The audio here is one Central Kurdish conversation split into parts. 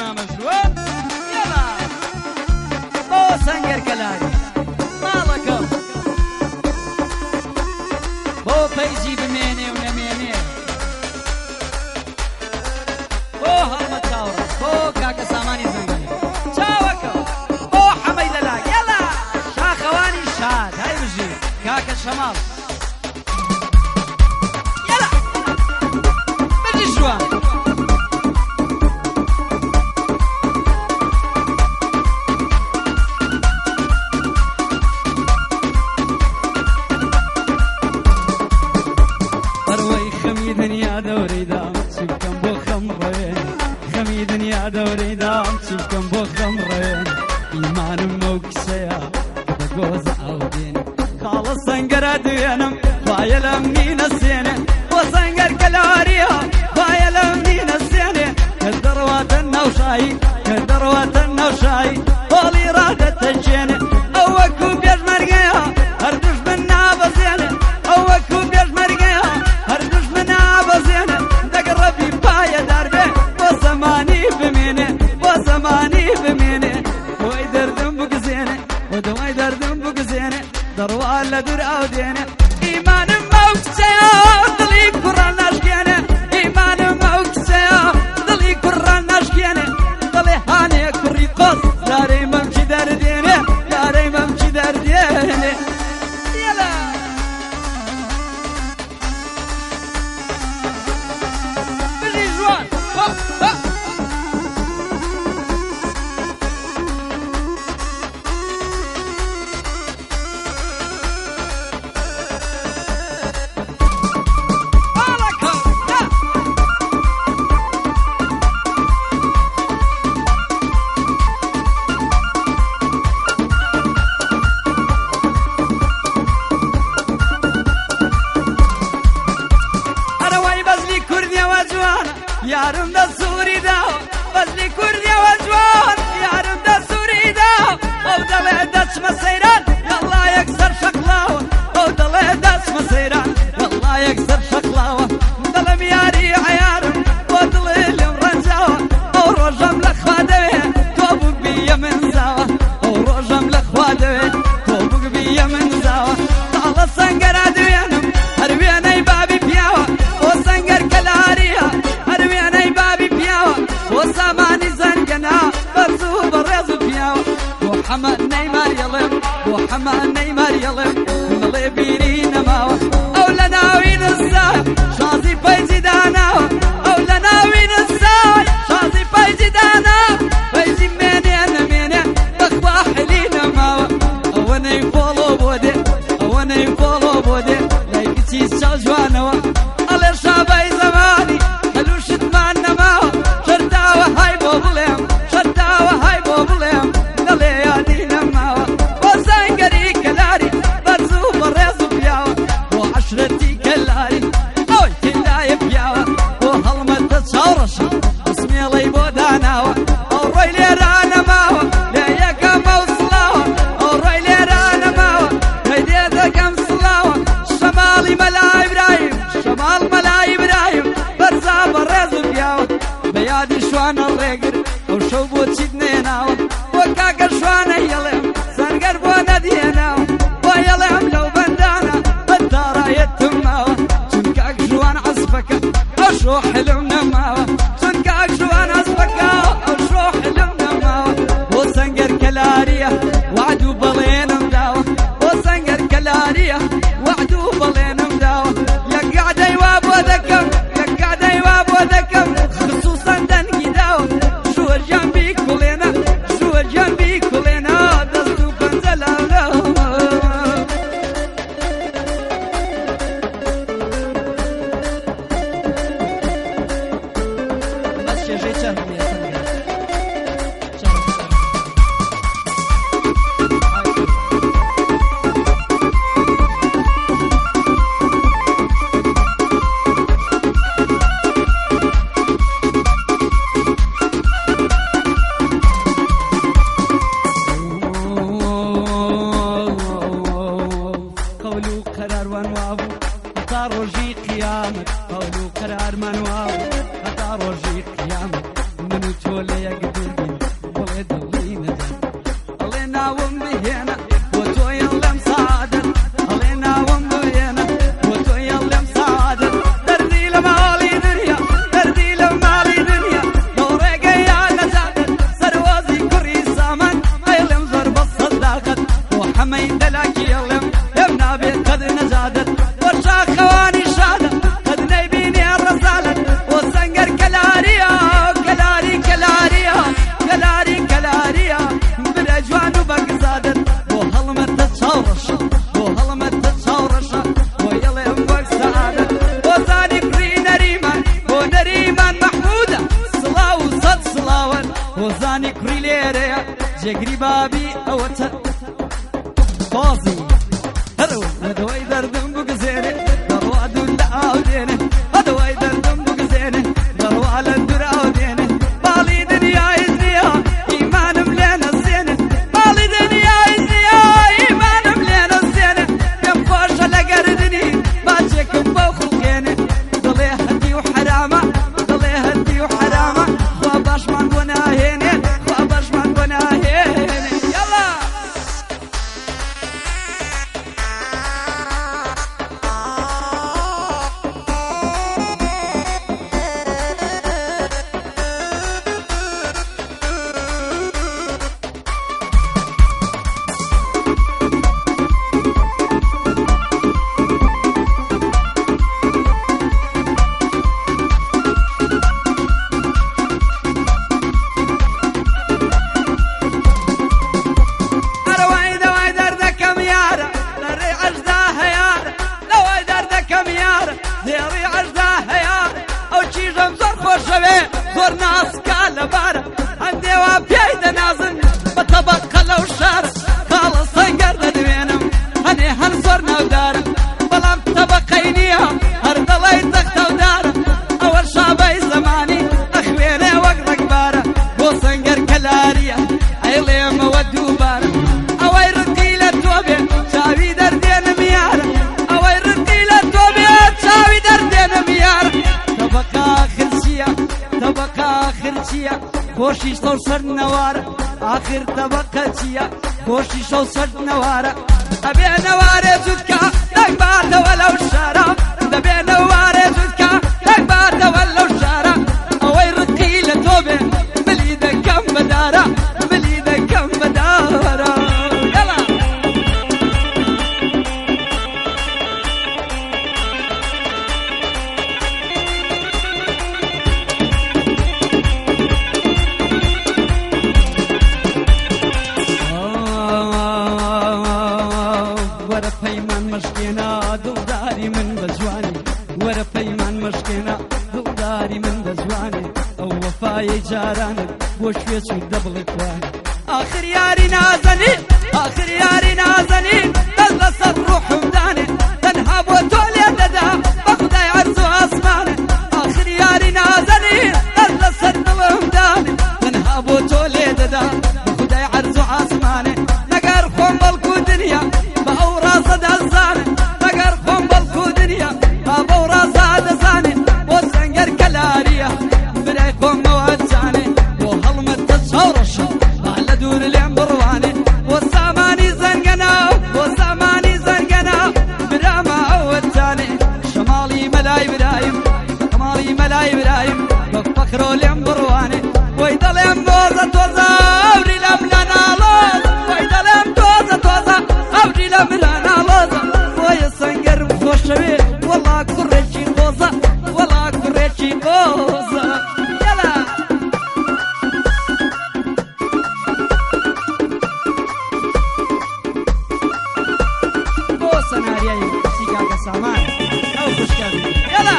نامەژوە یەڵا بۆ سەنگەر کەلاری ماڵەکەم بۆ پەیجی بمێنێ و نەمێنێ بۆ هەڵمەت چاوڕە بۆ کاکە سامانی زەنگەنی چاوەکە بۆ حەمەی لەلا یەڵا شاخەوانی شاد هەی بژی کاکە شەماڵ یەڵا بژی جوان دنیا دەورەی دام چی بکەم بۆ خەم ڕێن خەمی دنیا دەورەی دام چی بکەم بۆ خەم ڕێن ئیمانم ئەو کسەیە بە گۆزە ئاودێن خاڵە سەنگەرە دوێنم وایە لەم نینە سێنێ بۆ سەنگەر کەلاریە وایە لەم نینە سێنێ کە دەڕواتە ناوشایی کە دەڕواتە ناوشایی هۆڵی ڕادەتەجێنێ ئەو وەکو پێشمەرگەیە هەر دوژمن نابەزێنێ ئەو وەکو پێشمەرگەیە هەر دوژمن نابەزێنێ دەگەڕەبی پایە دەربێ بۆ زەمانی بمێنێ بۆ زەمانی بمێنێ بۆی دەردم بگزێنێ بۆ دەوای دەردم بگزێنێ دەڕوا لە دوور ئاودێنێ ئیمانم ئەو کچەیە دڵی کوڕان ناشکێنێ ئیمانم ئەو کچەیە دڵی کوڕان ناشکێنێ دڵێ هانێ کوڕی قۆس دارەی مەم چی دەردێنێ دارەی مەم چی دەردێنێ یەلا بژی جوان یارم دە سووری داوە بەزلی کوردیەوە جوان یارم دە سووری داوە ئەو دەڵێ دەچمە سەیران یەڵڵا یەکسەر شەقلاوە ئەو دەڵێ دەچمە سەیران یەڵڵا یەکسەر شەقلاوە دەڵێم یاری عەیارم بۆ دڵێ لێم ڕەنجاوە ئەو ڕۆژەم لە خوا دەوێ تۆ بگبیە من زاوە ئەو ڕۆژەم لە خوا دەوێ تۆ بگبیە من زاوە تاڵە سەنگەرە دوێنم هەر وێنەی بابی پیاوە بۆ سەنگەر کەلاریە وساماني زنقنا برزو برز بياو وحما نيمار يلم وحما نيمار يلم نلي بيرينا ماو او لناوين الساي شازي بيجي دانا او لناوين الساي شازي بيجي دانا بيجي مني انا مني بخوا حلينا ماو او انا يفولو بودي او انا يفولو بودي لايكتي شاجوانا على شابي زماني هلوش تمانا ماو شرداوة هاي بوبليم شرداوة هاي بوبليم دلي يا دينا ماوة وزنقري كلاري برزو برزو بياوة وعشرتي كلاري اوي تلاي بياوة وهلمة تشاورشي اسمي لي بوداناوة او رويلي رانا ماوة ليك موصلاوة او رويلي رانا ماوة هيديتا كم صلاوة شمالي ملا ابراهيم شمال ملا ابراهيم برزا برزو بياوة بيادي شوان الرقر او شو بوتشي دنيناو وكاكا شوان يلم سنقر بونا ديناو ويلم لو بندانا الدارا يتماو تنكاك شوان عصفك او شو حلمنا ماو تنكاك شوان عصفك او شو حلمنا ماو وسنقر كلاريا وعدو بلين مداو وسنقر كلاريا وعدو بلين مداو يقعد يواب وذكم يقعد يواب وذكم خصوصا دنقي داو شو جنبي كلنا شو جنبي كلنا دستو بنزلا بس شجي شهر يا منو تولي يقدرني ولد اللي نجا علينا ومبينا وتوي اللي مساعدت علينا ومبينا وتوي اللي مساعدت دردي لمالي دنيا دردي لمالي دنيا لو رقي يا نزادت سروازي كري سامن ايلم ضرب الصداقت وحميد لك يلم يمنا بيت قد نزادت ورشا خواني شادت قد نيبيني الرسالت وسنقر كلاريا كلاري كلاريا كلاري كلاريا بالاجوان وبقزادت وهلمت تتشورش وهلمت تتشورش ويلم بقزادت وزاني كري نريمان ونريمان محمودة صلاة وصد صلاوان وزاني كري ليريا جقري بابي اوتا فاضي هرو هدوي دردم بقزيني ضروا دولا عوديني هدوي دردم بقزيني ضروا على الدر عوديني بالي دنيا يزنيها ايمان ملينا الزينة بالي دنيا يزنيها ايمان ملينا الزينة يم خوش لقردني باجيكم بوخلقيني ضلي هدي وحرامة ضلي هدي وحرامة خواباش من بناهيني خواباش من بناهيني يلا زور ناس كالبارة عندي وابيايد نازن بطبق لو شارع خالص سنقر لدوينم هني هنصرنا ودارة بلام طبقينيها هرد الله يتخت ودارة اول شابي زماني اخويني وقرق بارة بو سنقر كلاريا عيلي مودو بارة اوي رقيلة توبي شاوي دردين ميارة اوي رقيلة توبي شاوي دردين ميارة طبق اخر شيا طبق آخر چیا خوشی شو سر نواره آخر طبقه چیا خوشی شو سر نواره ابي نواره زدکا دک بارد ولو شراب دبي نواره زدکا دک بارد ولو شراب اوی رقیل توبه مليده كم بداره مليده كم بداره يلا ورا پیمان مشکینا دلداری من بجوانی ورا پیمان مشکینا دلداری من بجوانی او وفای جارانت بوشوی چو دبل توانی آخر یاری نازنی آخر یاری نازنی دل سر روح مدانی تنها بو تولي ددا بخدای عرض و آسمانی آخر یاری نازنی دل سر مدانی تنها بو تولي ددا بخدای عرض و آسمانی نگر خون بلکو دنیا صد الزاني تقر خم بالكو دنيا بابورا صاد زاني وسنقر كلاريا بلاي خم مواتاني وهلمت تتصورش على دور العنبرواني والساماني زنقنا والساماني زنقنا براما اول تاني شمالي ملاي برايم شمالي ملاي برايم بفكروا العنبرواني ويضل ينبوزة توزا ابري لملنا لوز ويضل ينبوزة توزا ابري لملنا والله كرشي غوزة والله كرشي غوزة يلا بوسة ناريا سيقاك سامان او خشكابي يلا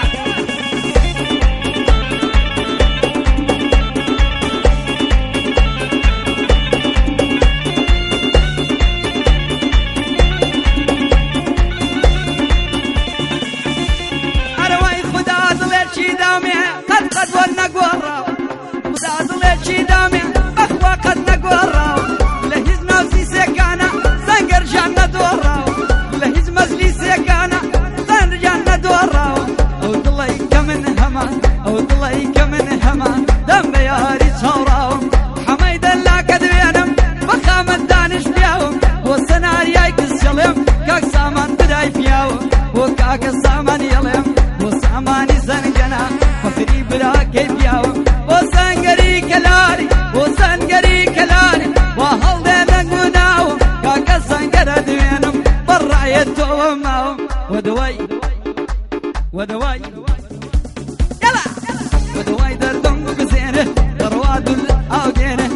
قد ونقورا وزاد شي دامي اخوة قد نقورا لهز نفسي سكانة زنقر جنة دورا لهز مزلي سكانة زنقر جنة دورا او ضلي كمن هما او ضلي كمن هما دم ياري يتوب معهم ودواي ودواي يلا ودواي دردم بزينه درواد الأوجينه